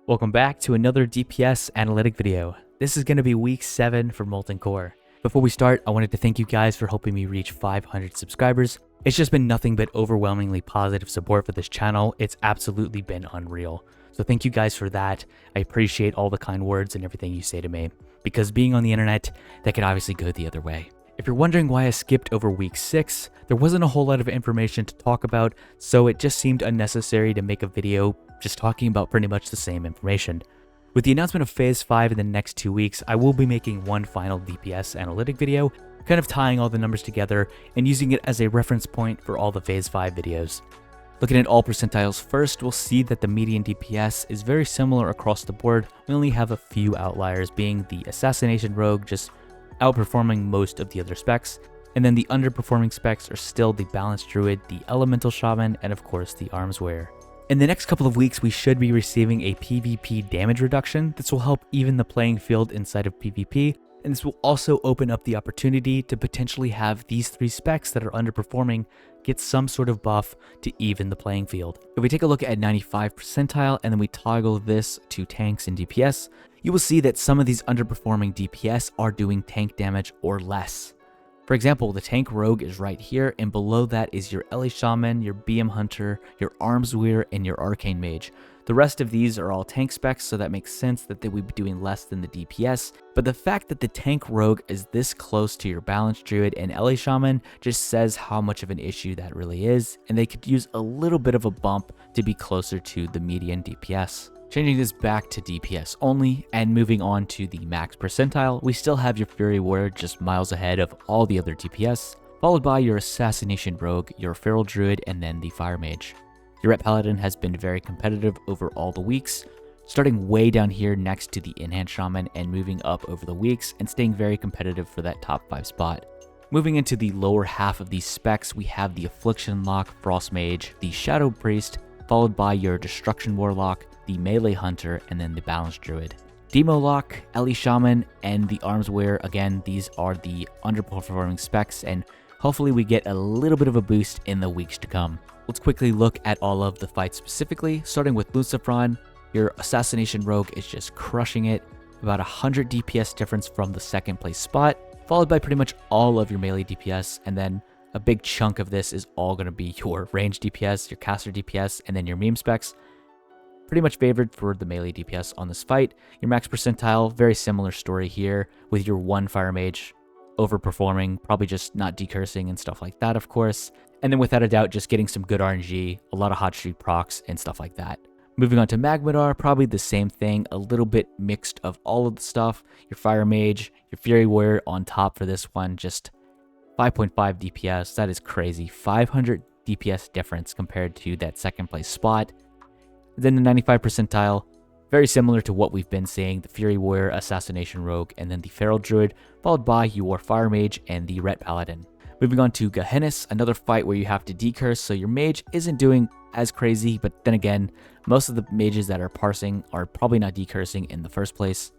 Welcome back to another DPS analytic video. This is going to be week 7 for Molten Core. Before we start, I wanted to thank you guys for helping me reach 500 subscribers. It's just been nothing but overwhelmingly positive support for this channel. It's absolutely been unreal. So thank you guys for that. I appreciate all the kind words and everything you say to me, because being on the internet, that could obviously go the other way. If you're wondering why I skipped over week 6, there wasn't a whole lot of information to talk about, so it just seemed unnecessary to make a video just talking about pretty much the same information. With the announcement of Phase 5 in the next 2 weeks, I will be making one final DPS analytic video, kind of tying all the numbers together and using it as a reference point for all the Phase 5 videos. Looking at all percentiles first, we'll see that the median DPS is very similar across the board. We only have a few outliers, being the Assassination Rogue just outperforming most of the other specs, and then the underperforming specs are still the Balanced Druid, the Elemental Shaman, and of course the Arms Wearer. In the next couple of weeks, we should be receiving a PvP damage reduction. This will help even the playing field inside of PvP, and this will also open up the opportunity to potentially have these 3 specs that are underperforming get some sort of buff to even the playing field. If we take a look at 95 percentile and then we toggle this to tanks and DPS, you will see that some of these underperforming DPS are doing tank damage or less. For example, the tank rogue is right here, and below that is your LA Shaman, your BM Hunter, your Arms Wearer, and your Arcane Mage. The rest of these are all tank specs, so that makes sense that they would be doing less than the DPS, but the fact that the tank rogue is this close to your Balanced Druid and LA Shaman just says how much of an issue that really is, and they could use a little bit of a bump to be closer to the median DPS. Changing this back to DPS only and moving on to the max percentile, we still have your Fury Warrior just miles ahead of all the other DPS, followed by your Assassination Rogue, your Feral Druid, and then the Fire Mage. Your Ret Paladin has been very competitive over all the weeks, starting way down here next to the In-Hand Shaman and moving up over the weeks and staying very competitive for that top 5 spot. Moving into the lower half of these specs, we have the Affliction Lock, Frost Mage, the Shadow Priest, followed by your Destruction Warlock, the Melee Hunter, and then the Balanced Druid. Demo Lock, LE Shaman, and the Arms Wearer, again, these are the underperforming specs, and hopefully we get a little bit of a boost in the weeks to come. Let's quickly look at all of the fights specifically, starting with Lucifron. Your Assassination Rogue is just crushing it, about 100 DPS difference from the second place spot, followed by pretty much all of your melee DPS, and then a big chunk of this is all going to be your range DPS, your caster DPS, and then your meme specs. Pretty much favored for the melee DPS on this fight. Your max percentile, very similar story here, with your 1 Fire Mage overperforming, probably just not decursing and stuff like that, of course. And then without a doubt, just getting some good RNG, a lot of hot streak procs, and stuff like that. Moving on to Magmadar, probably the same thing, a little bit mixed of all of the stuff. Your Fire Mage, your Fury Warrior on top for this one, just 5.5 DPS, that is crazy. 500 DPS difference compared to that second place spot. Then the 95 percentile, very similar to what we've been seeing, the Fury Warrior, Assassination Rogue, and then the Feral Druid, followed by your Fire Mage and the Ret Paladin. Moving on to Gehennis, another fight where you have to decurse, so your mage isn't doing as crazy, but then again, most of the mages that are parsing are probably not decursing in the first place.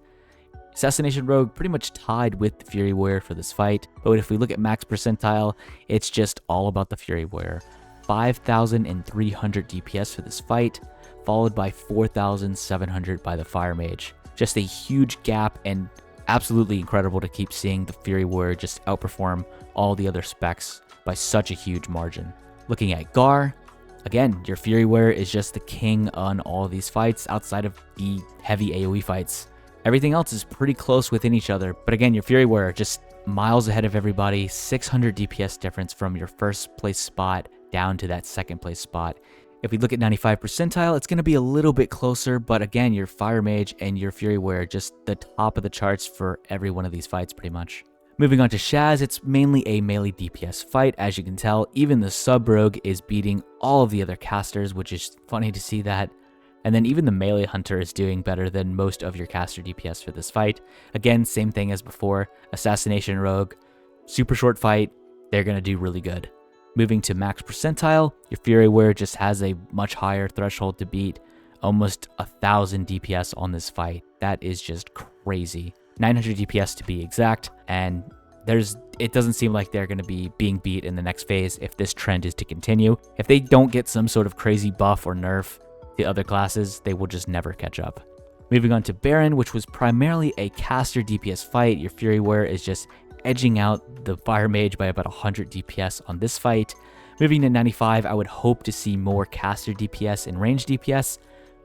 Assassination Rogue pretty much tied with the Fury Warrior for this fight, but if we look at max percentile, it's just all about the Fury Warrior. 5,300 DPS for this fight, followed by 4,700 by the Fire Mage. Just a huge gap, and absolutely incredible to keep seeing the Fury Warrior just outperform all the other specs by such a huge margin. Looking at Gar, again, your Fury Warrior is just the king on all of these fights outside of the heavy AoE fights. Everything else is pretty close within each other, but again, your Fury Warrior just miles ahead of everybody, 600 DPS difference from your first place spot down to that second place spot. If we look at 95 percentile, it's going to be a little bit closer, but again, your Fire Mage and your Fury Warrior just the top of the charts for every one of these fights pretty much. Moving on to Shaz, it's mainly a melee DPS fight. As you can tell, even the Sub Rogue is beating all of the other casters, which is funny to see that. And then even the Melee Hunter is doing better than most of your caster DPS for this fight. Again, same thing as before, Assassination Rogue, super short fight, they're going to do really good. Moving to max percentile, your Fury Warrior just has a much higher threshold to beat, almost 1,000 DPS on this fight. That is just crazy. 900 DPS to be exact, and it doesn't seem like they're going to be being beat in the next phase if this trend is to continue. If they don't get some sort of crazy buff or nerf to other classes, they will just never catch up. Moving on to Baron, which was primarily a caster DPS fight. Your Fury Warrior is just edging out the Fire Mage by about 100 DPS on this fight. Moving to 95, I would hope to see more caster DPS and range DPS,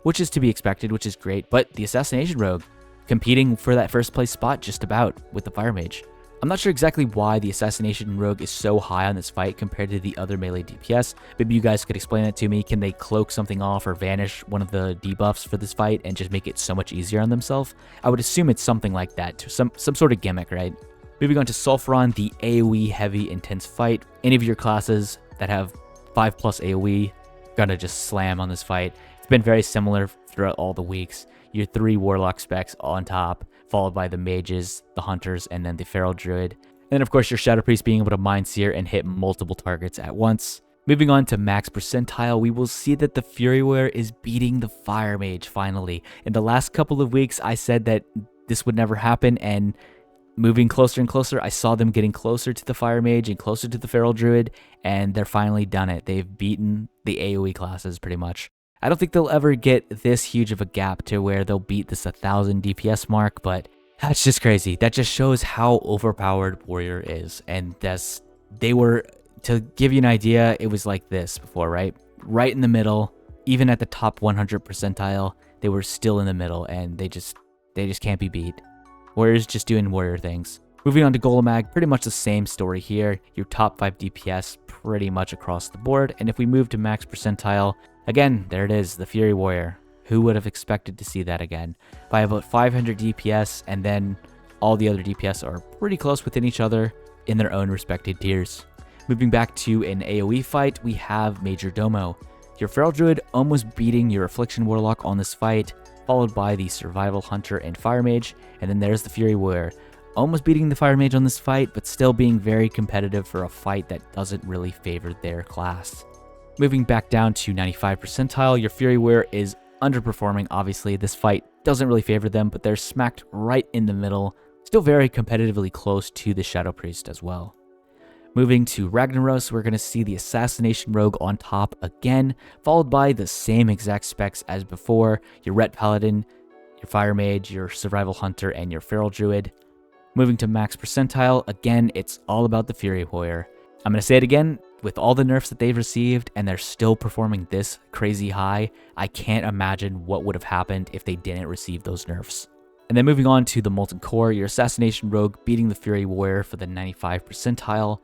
which is to be expected, which is great. But the Assassination Rogue, competing for that first place spot just about with the Fire Mage. I'm not sure exactly why the Assassination Rogue is so high on this fight compared to the other melee DPS. Maybe you guys could explain that to me. Can they cloak something off or vanish one of the debuffs for this fight and just make it so much easier on themselves? I would assume it's something like that, some sort of gimmick, right? Moving on to Sulfuron, the AoE heavy intense fight. Any of your classes that have 5+ AoE, gonna just slam on this fight. It's been very similar throughout all the weeks. Your 3 Warlock specs on top, followed by the Mages, the Hunters, and then the Feral Druid. And then of course your Shadow Priest being able to Mind Sear and hit multiple targets at once. Moving on to max percentile, we will see that the Fury Warrior is beating the Fire Mage finally. In the last couple of weeks, I said that this would never happen, and moving closer and closer, I saw them getting closer to the Fire Mage and closer to the Feral Druid, and they're finally done it. They've beaten the AoE classes pretty much. I don't think they'll ever get this huge of a gap to where they'll beat this 1000 DPS mark, but that's just crazy. That just shows how overpowered Warrior is. And to give you an idea, it was like this before, right? Right in the middle, even at the top 100 percentile, they were still in the middle, and they just can't be beat. Warrior's just doing Warrior things. Moving on to Golemag, pretty much the same story here. Your top 5 DPS pretty much across the board. And if we move to max percentile, again, there it is, the Fury Warrior. Who would have expected to see that again? By about 500 DPS, and then all the other DPS are pretty close within each other in their own respected tiers. Moving back to an AoE fight, we have Major Domo. Your Feral Druid almost beating your Affliction Warlock on this fight, followed by the Survival Hunter and Fire Mage, and then there's the Fury Warrior. Almost beating the Fire Mage on this fight, but still being very competitive for a fight that doesn't really favor their class. Moving back down to 95 percentile, your Fury Warrior is underperforming, obviously. This fight doesn't really favor them, but they're smacked right in the middle, still very competitively close to the Shadow Priest as well. Moving to Ragnaros, we're going to see the Assassination Rogue on top again, followed by the same exact specs as before, your Ret Paladin, your Fire Mage, your Survival Hunter, and your Feral Druid. Moving to max percentile, again, it's all about the Fury Warrior. I'm going to say it again, with all the nerfs that they've received and they're still performing this crazy high, I can't imagine what would have happened if they didn't receive those nerfs. And then moving on to the Molten Core, your Assassination Rogue beating the Fury Warrior for the 95 percentile.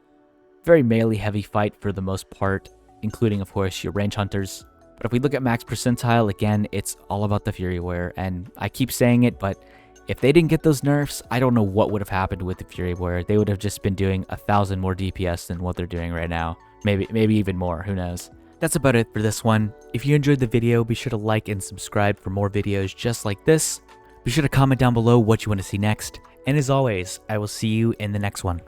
Very melee heavy fight for the most part, including of course your range hunters. But if we look at max percentile, again, it's all about the Fury Warrior, and I keep saying it, but if they didn't get those nerfs, I don't know what would have happened with the Fury Warrior. They would have just been doing 1000 more DPS than what they're doing right now. Maybe even more, who knows. That's about it for this one. If you enjoyed the video, be sure to like and subscribe for more videos just like this. Be sure to comment down below what you want to see next. And as always, I will see you in the next one.